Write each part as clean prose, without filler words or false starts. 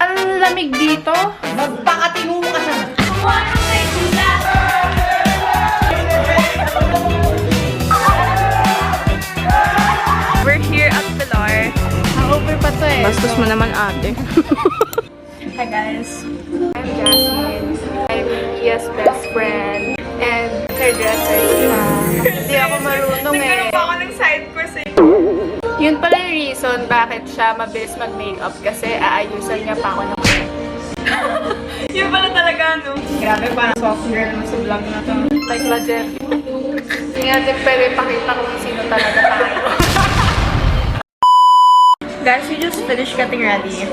Ang lamig dito. Magpakatino ka na. We're here at Pilar. Over pa to eh. Bastos mo naman ate. Hi guys. I'm Jasmine. I'm Iya's best friend. And hairdresser siya. Hindi ako marunong eh. Nagkaroon pa ako ng side quest eh. Yun pala yung reason bakit siya mabilis mag-makeup kasi aayusan niya pa ako ng Yun pala talaga, no? Grabe, parang soft girl naman sa vlog na to. like legit. Hindi natin pwede pakita kung sino talaga tayo. Guys, we just finished getting ready.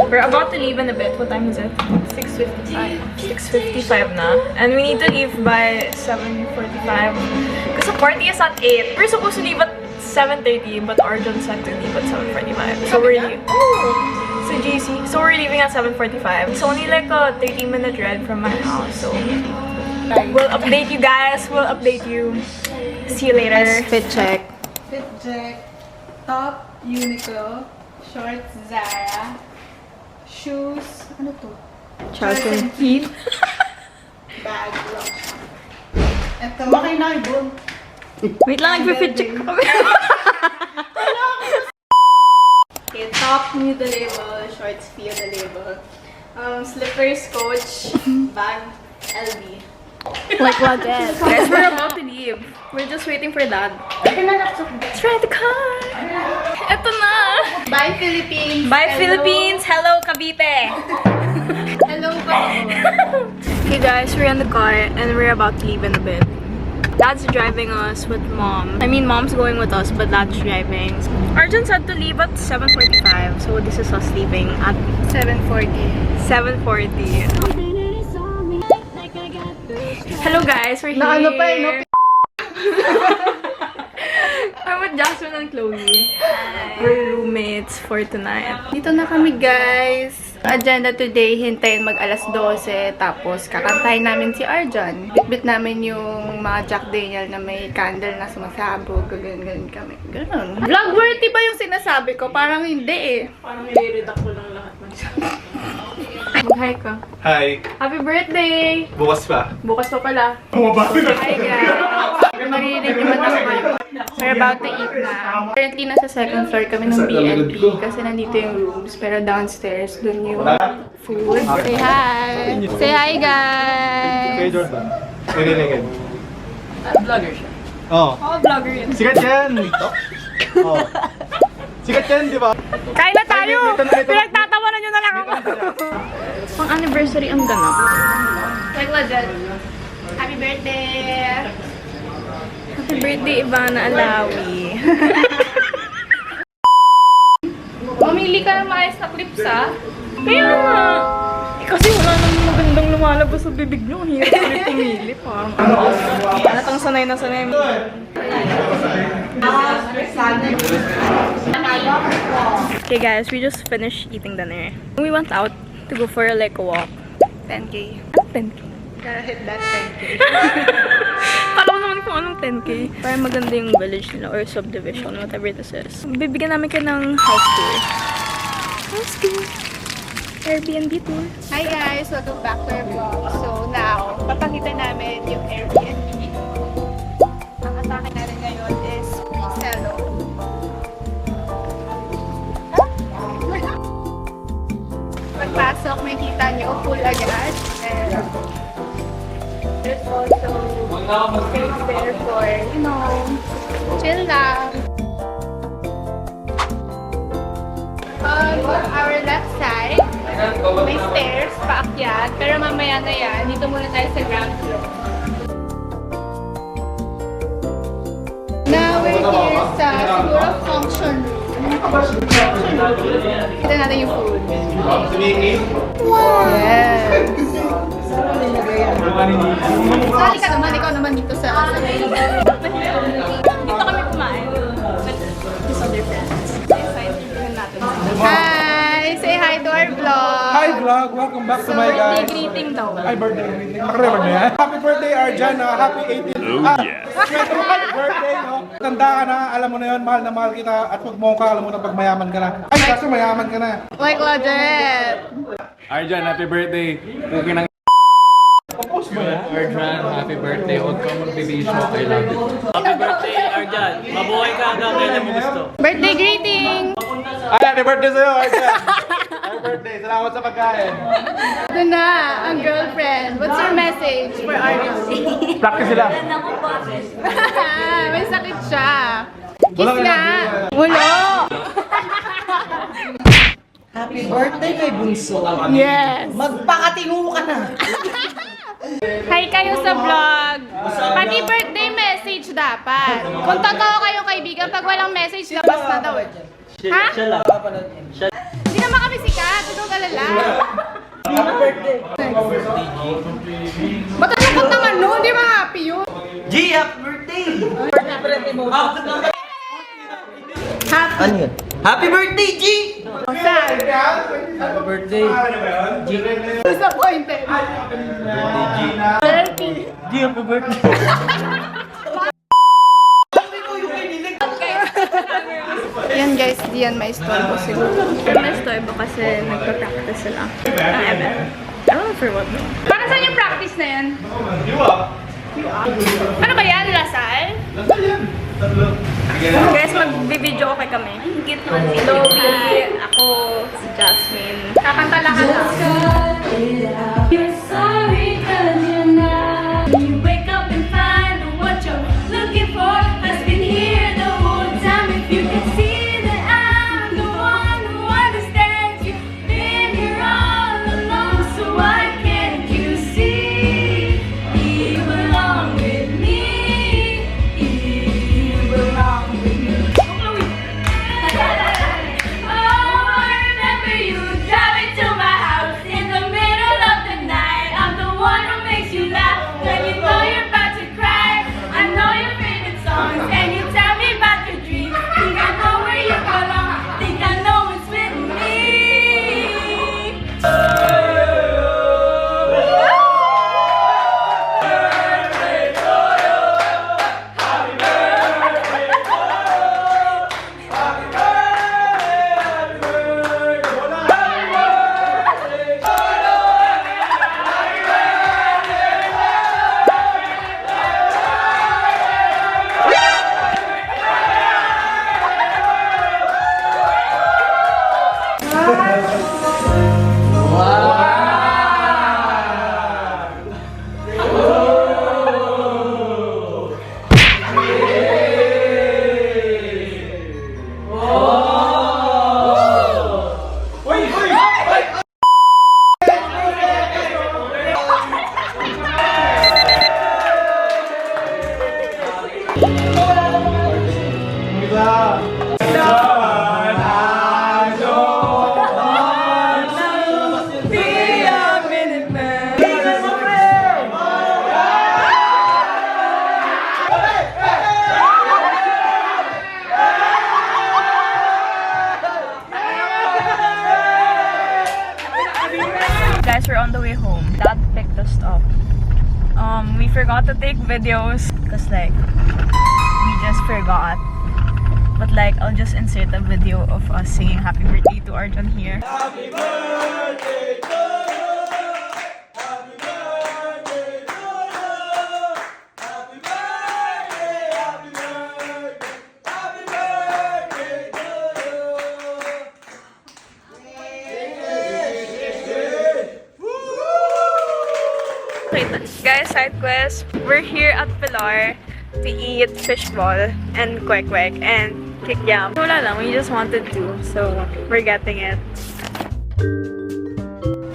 We're about to leave in a bit. What time is it? 6:55. 6:55 na. And we need to leave by 7:45. Because the party is at 8. We're supposed to leave at 7:30, but Arjun said to leave at 7:45. So we're leaving. So GC. So we're leaving at 7:45. It's only like a 30-minute ride from my house. So we'll update you guys. We'll update you. See you later. Fit check. Fit check. Top, Uniqlo. Shorts, Zara. Shoes, ano to? Charles and Keith. Bag, lang. Eto, makay na ibon. Wait lang, nag-fit check ko kami. Okay, top, new the label. Shorts, feel the label. Slippers, Coach. Bag, LV. Like legit. Guys, we're about to leave. We're just waiting for Dad. Let's ride the car. Eto na. Bye, Philippines! Bye, Hello. Philippines. Hello, Cavite. Hello, Bago! Okay, guys, we're in the car and we're about to leave in a bit. Dad's driving us with Mom. I mean, Mom's going with us, but Dad's driving. Arjun said to leave at 7:45, so this is us leaving at 7:40. 7:40. Hello, guys. We're here. Na ano pa eh, no? I'm with Jasmine and Chloe. We're roommates for tonight. Dito na kami, guys. Agenda today, hintayin mag alas 12. Tapos, kakantahin namin si Arjan. Bit-bit namin yung mga Jack Daniel na may candle na sumasabog. Ganun kami. Ganun. Vlog-worthy ba yung sinasabi ko? Parang hindi eh. Parang i-read ako lang lahat ng Mag-hi ka. Hi. Happy birthday! Bukas pa. Bukas pa pala. Bumabati na. Hi, guys. Maririnig naman ako kayo. We're about to eat na. Currently, nasa second floor kami ng B&B kasi nandito yung rooms. Pero downstairs, dun yung food. Say hi! Say hi, Kay guys! Jordan. Narinig. Vlogger siya. Oo. Oh, vlogger yun. Sikat yan! Oo. Sikat yan, di ba? Kain na tayo! Pinagtatawanan nyo na lang ako! Pang anniversary ang ganap. Like legit. Happy birthday! Happy birthday, Ivana Alawi. Mamili ka ng maayos na clips, ha? Kaya nga. Kasi wala namang magandang lumalabas sa bibig nyo. Ang hirap ulit pumili. Parang halatang sanay na sanay. Okay guys, we just finished eating dinner. We went out to go for like a walk. 10K. Ano 10K? Gotta hit that 10K. Kala ko naman kung anong 10K. Parang maganda yung village nila or subdivision, whatever this is. Bibigyan namin kayo ng house tour. House tour. Airbnb tour. Hi guys! Welcome back to our vlog. So now, papakita namin yung Airbnb. Ang atake natin ngayon is Cello. Pagpasok, may kita nyo full agad. And there's also space there for, you know, chill lang. On our left side, may stairs, paakyat. Pero mamaya na yan, dito muna tayo sa ground floor. Now we're here sa siguro function room. Kita natin yung food. Yes! Sali ka naman, ikaw naman dito sa Dito kami kumain. With other friends. Hi! Say hi to our vlog! Hi vlog! Welcome back to my Birthday guys. greeting daw. Hi birthday greeting. Makareman na yan. Happy birthday Arjan! Happy 18th Birthday, no? Tanda ka na, alam mo na yun, mahal na mahal kita. At pag mo ka, alam mo na pag mayaman ka na. Ay, kaso mayaman ka na. Like legit! Arjan, happy birthday. Okay nang Post mo yan. Arjan, happy birthday. Huwag ka magbibisyo. I love you. Happy birthday, Arjan. Mabuhay ka hanggang kailan mo gusto. Birthday greeting! Ay, happy birthday sa'yo, Arjan. Happy birthday. Salamat sa pagkain. Ito na, ang girlfriend. What's your message for RC? Practice sila. May sakit siya. Kiss Wala ka na! na. Ulo! Happy birthday kay Bunso. Yes! Magpakatingo ka na. Hi kayo sa vlog. Pati birthday message dapat. Kung totoo kayong kaibigan, pag walang message, labas na daw. Ha? Siya lang. Hindi naman kami sikat. Ito kalala. Happy birthday. Ba't ang lungkot naman no? Hindi ba happy yun? G, happy birthday! Birthday mo. Happy. Ano yun? Happy birthday, G! Sad. Happy birthday. Disappointed. Dirty. G, happy birthday. Yan guys, diyan may istorbo siguro. May istorbo kasi nagpa-practice sila. Ang ML. I don't know for what though. Para saan yung practice na yan? Ano ba yan? Lasal? Guys, mag-video okay kami. Hingit naman si Chloe, ako, si Jasmine. Kakanta lahat lang. You're sorry 'cause you're not. You wake up and find that what you're looking for has been here the whole time. If you can see that I'm the one who understands you, been here all along, so why can't you see? You belong with me. You belong with me. Oh, I remember you driving to my house in the middle of the night. I'm the one who makes you laugh when you know you're about to cry. I know your favorite songs and you tell me about your dreams. Think I know where you belong. Think I know it's with me. Guys, we're on the way home. Dad picked us up. We forgot to take videos because like we just forgot. But like I'll just insert a video of us singing happy birthday to Arjun here. Okay, guys, side quest. We're here at Pilar to eat fishball and kwek-kwek and kikiam. Wala lang, we just wanted to, so we're getting it.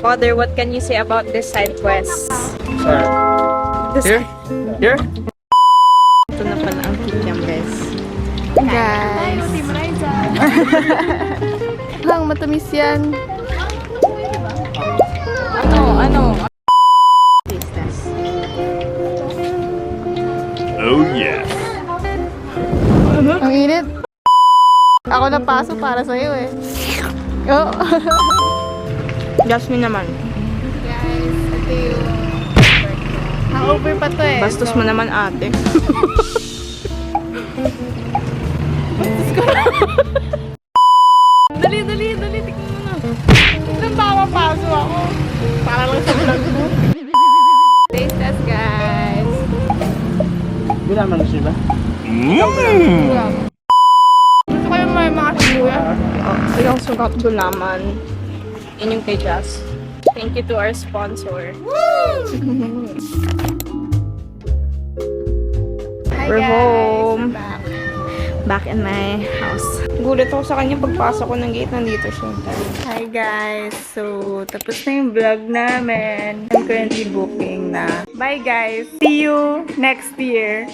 Father, what can you say about this side quest? This Here? Ito na pala ang kikiam, guys. Guys. Lang matamis yan. Ano? Ang init. Ako na paso para sa'yo eh. Oh. Jasmine naman. Guys, ito yung Over pa to eh. Bastos mo naman, ate. Dali, tignan mo na. Saan ba mapasok ako? Para lang sa vlog mo. Taste test, guys. Gulaman mo siya ba? Gusto ko yung may mga sibuyas. Yung sugat gulaman. Yun yung kay Jazz. Thank you to our sponsor. Hi We're guys. home. Back. Back in my house. Gulat ako sa kanya pagpasok ko ng gate, nandito siya. Hi guys. So, tapos na yung vlog namin. I'm currently booking na. Bye guys. See you next year.